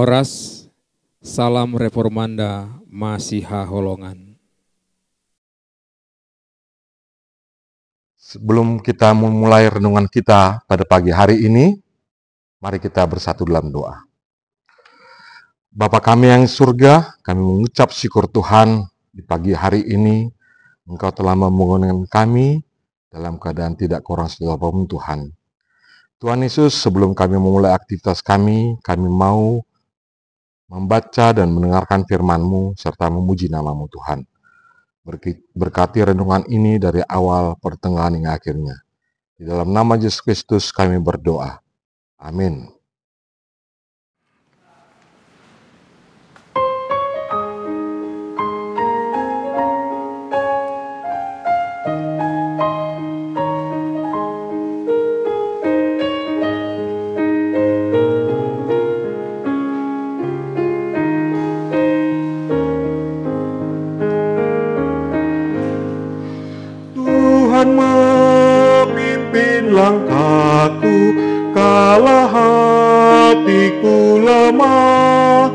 Oras Salam Reformanda Masiha Holongan. Sebelum kita memulai renungan kita pada pagi hari ini, mari kita bersatu dalam doa. Bapa kami yang di surga, kami mengucap syukur Tuhan di pagi hari ini, Engkau telah membangunkan kami dalam keadaan tidak kurang satu apapun Tuhan. Tuhan Yesus, sebelum kami memulai aktivitas kami mau membaca dan mendengarkan firman-Mu serta memuji nama-Mu Tuhan. Berkati renungan ini dari awal, pertengahan hingga akhirnya. Di dalam nama Yesus Kristus kami berdoa. Amin. Tuhan memimpin langkahku, kala hatiku lemah,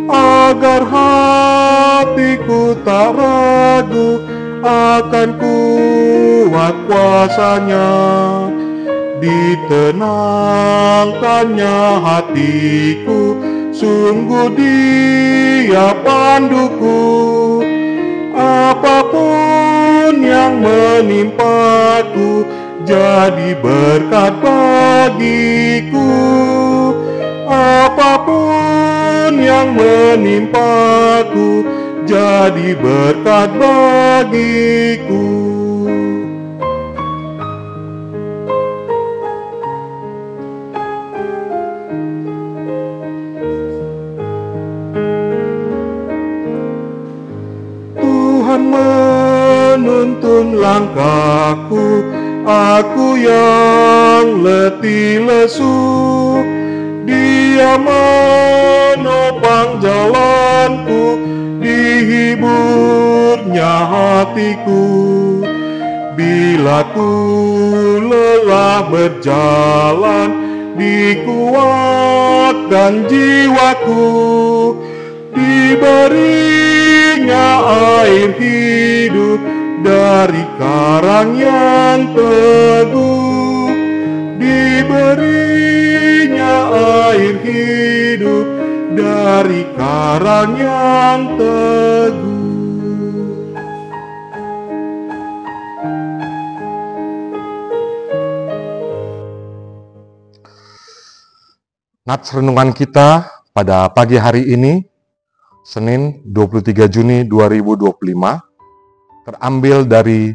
agar hatiku tak ragu akan kuat kuasa-Nya. Ditenangkannya hatiku, sungguh Dia panduku. Apapun yang menimpaku jadi berkat bagiku. Apapun yang menimpaku jadi berkat bagiku. Tuhan menuntun langkahku, aku yang letih lesu. Dia menopang jalanku, dihiburnya hatiku. Bila ku lelah berjalan, dikuatkan jiwaku. Diberinya air hidup dari karang yang teguh. Diberinya air hidup dari karang yang teguh. Nats renungan kita pada pagi hari ini, Senin 23 Juni 2025, terambil dari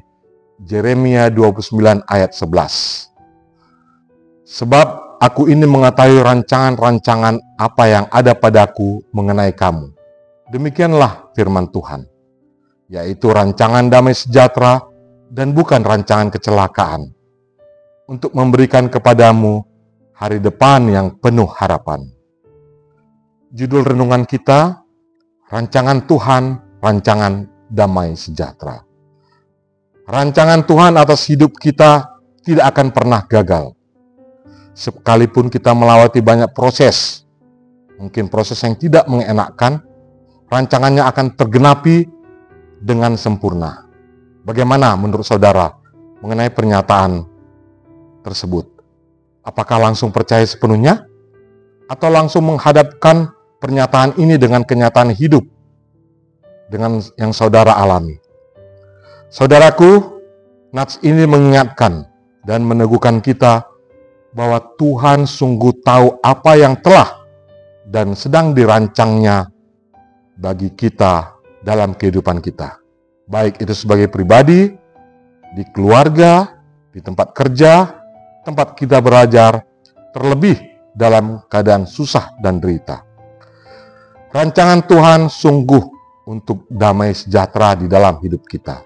Yeremia 29 ayat 11. Sebab aku ini mengetahui rancangan-rancangan apa yang ada padaku mengenai kamu. Demikianlah firman Tuhan, yaitu rancangan damai sejahtera dan bukan rancangan kecelakaan, untuk memberikan kepadamu hari depan yang penuh harapan. Judul renungan kita, Rancangan Tuhan, rancangan damai sejahtera. Rancangan Tuhan atas hidup kita tidak akan pernah gagal. Sekalipun kita melewati banyak proses, mungkin proses yang tidak mengenakan, rancangannya akan tergenapi dengan sempurna. Bagaimana menurut saudara mengenai pernyataan tersebut? Apakah langsung percaya sepenuhnya? Atau langsung menghadapkan pernyataan ini dengan kenyataan hidup, dengan yang saudara alami? Saudaraku, nats ini mengingatkan dan meneguhkan kita bahwa Tuhan sungguh tahu apa yang telah dan sedang dirancangnya bagi kita dalam kehidupan kita. Baik itu sebagai pribadi, di keluarga, di tempat kerja, tempat kita belajar, terlebih dalam keadaan susah dan derita. Rancangan Tuhan sungguh untuk damai sejahtera di dalam hidup kita.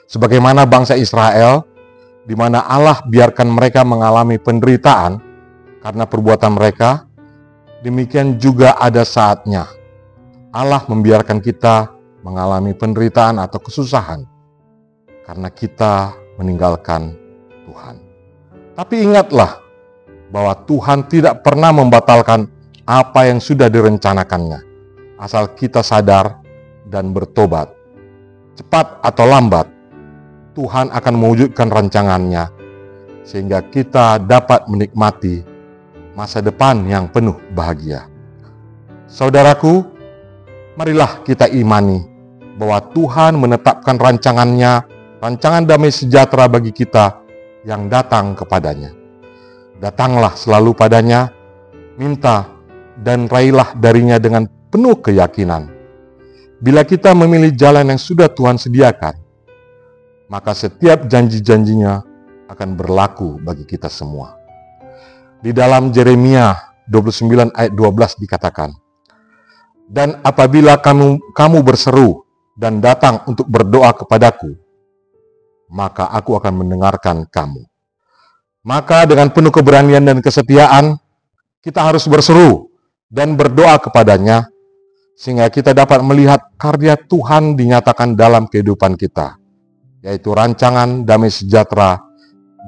Sebagaimana bangsa Israel, di mana Allah biarkan mereka mengalami penderitaan karena perbuatan mereka, demikian juga ada saatnya Allah membiarkan kita mengalami penderitaan atau kesusahan karena kita meninggalkan Tuhan. Tapi ingatlah bahwa Tuhan tidak pernah membatalkan apa yang sudah direncanakannya, asal kita sadar dan bertobat. Cepat atau lambat, Tuhan akan mewujudkan rancangannya, sehingga kita dapat menikmati masa depan yang penuh bahagia. Saudaraku, marilah kita imani bahwa Tuhan menetapkan rancangannya, rancangan damai sejahtera bagi kita yang datang kepadanya. Datanglah selalu padanya, minta dan raihlah darinya dengan penuh keyakinan. Bila kita memilih jalan yang sudah Tuhan sediakan, maka setiap janji-janjinya akan berlaku bagi kita semua. Di dalam Yeremia 29 ayat 12 dikatakan, "Dan apabila kamu berseru dan datang untuk berdoa kepadaku, maka aku akan mendengarkan kamu." Maka dengan penuh keberanian dan kesetiaan, kita harus berseru dan berdoa kepadanya, sehingga kita dapat melihat karya Tuhan dinyatakan dalam kehidupan kita, yaitu rancangan damai sejahtera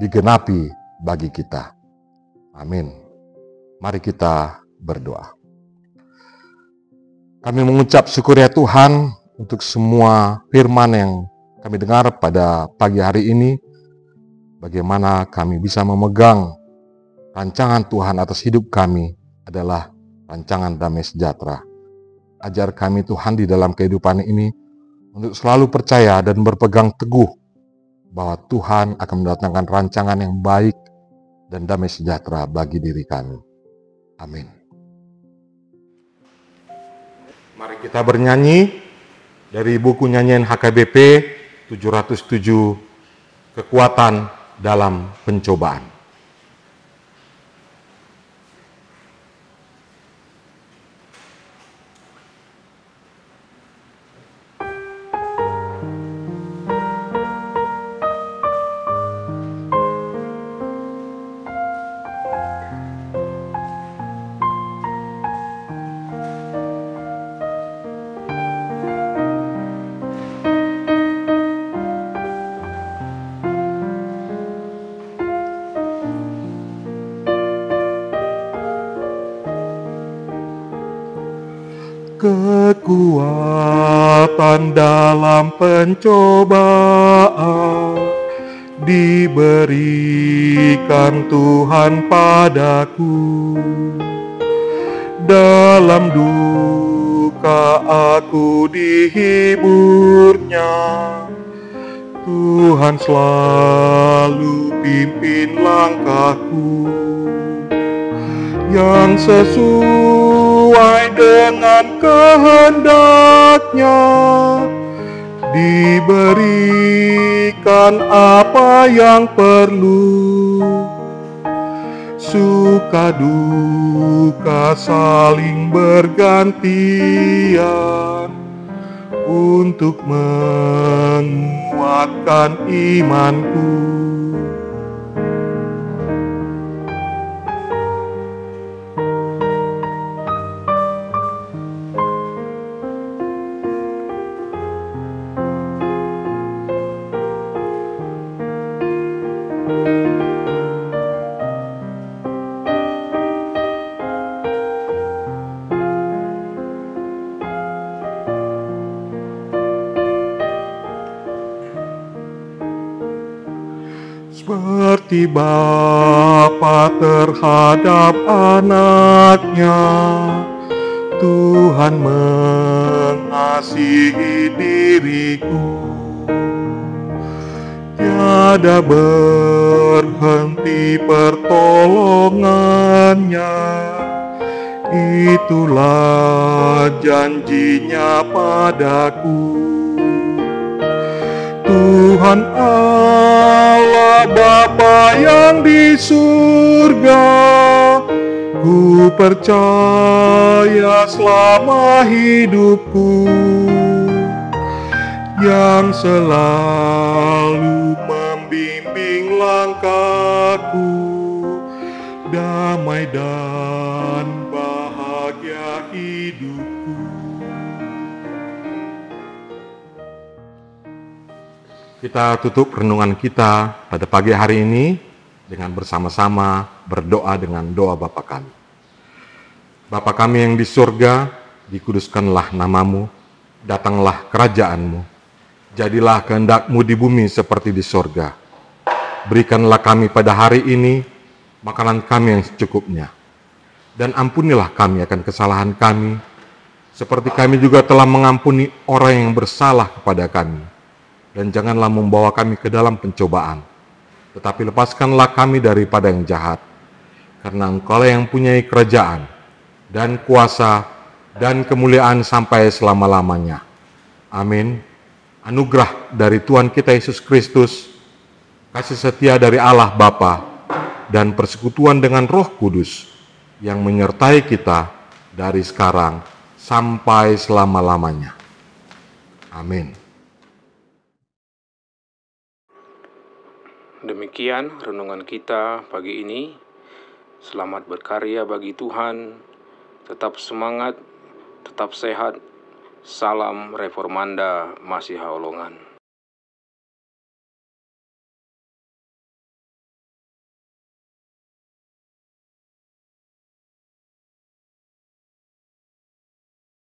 digenapi bagi kita. Amin. Mari kita berdoa. Kami mengucap syukur ya Tuhan untuk semua firman yang kami dengar pada pagi hari ini. Bagaimana kami bisa memegang rancangan Tuhan atas hidup kami adalah rancangan damai sejahtera. Ajar kami Tuhan di dalam kehidupan ini untuk selalu percaya dan berpegang teguh bahwa Tuhan akan mendatangkan rancangan yang baik dan damai sejahtera bagi diri kami. Amin. Mari kita bernyanyi dari buku nyanyian HKBP 707, Kekuatan dalam Pencobaan. Kekuatan dalam pencobaan diberikan Tuhan padaku. Dalam duka aku dihiburnya, Tuhan selalu pimpin langkahku. Yang sesuai dengan kehendaknya, diberikan apa yang perlu. Suka duka saling bergantian untuk menguatkan imanku. Seperti Bapa terhadap anaknya, Tuhan mengasihi diriku. Tiada berhenti pertolongannya, itulah janjinya padaku. Tuhan Allah Bapa yang di surga, ku percaya selama hidupku, yang selalu membimbing langkahku, damai dan bahagia hidupku. Kita tutup renungan kita pada pagi hari ini dengan bersama-sama berdoa dengan doa Bapa kami. Bapa kami yang di surga, dikuduskanlah namamu, datanglah kerajaanmu, jadilah kehendakmu di bumi seperti di surga. Berikanlah kami pada hari ini makanan kami yang secukupnya, dan ampunilah kami akan kesalahan kami, seperti kami juga telah mengampuni orang yang bersalah kepada kami. Dan janganlah membawa kami ke dalam pencobaan, tetapi lepaskanlah kami daripada yang jahat. Karena Engkau yang punyai kerajaan, dan kuasa, dan kemuliaan sampai selama-lamanya. Amin. Anugerah dari Tuhan kita Yesus Kristus, kasih setia dari Allah Bapa, dan persekutuan dengan Roh Kudus, yang menyertai kita dari sekarang sampai selama-lamanya. Amin. Demikian renungan kita pagi ini. Selamat berkarya bagi Tuhan. Tetap semangat, tetap sehat. Salam Reformanda Masiha Holongan.